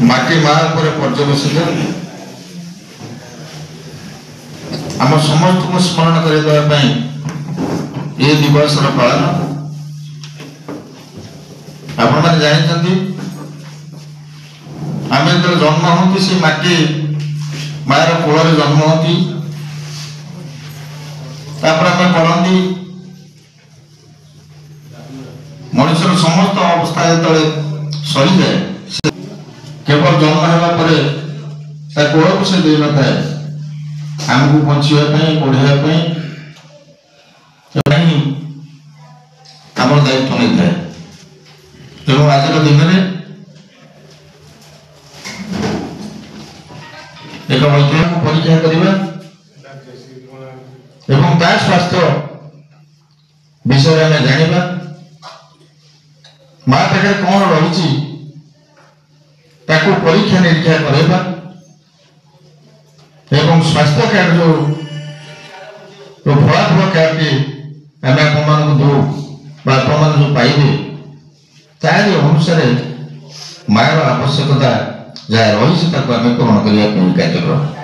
माटी माँ पर पर्यवेसित आम समस्त को स्मरण करने ये दिवस पालन आपण मैंने जानते आम जो जन्म होती से माटी मायर कोल जन्म होती आम पढ़ती मनुष्य समस्त अवस्था जो सरी जाए केवल जन्म होगा कोल को से दे न था आमको बचाई पढ़ाई आम दायित्व नहीं था तेणु आज दिन में एक वैज्ञानिक परीक्षा करवा स्वास्थ्य विषय में जाना माँ पाखे कौन रही परीक्षा निरीक्षा करवा एवं स्वास्थ्य कार्ड जो फलाफल कार्ड आम आप दो आप जो पाइबे तारी अनुसार मायर आवश्यकता जहाँ रही आम पूरण करने कार्यक्रम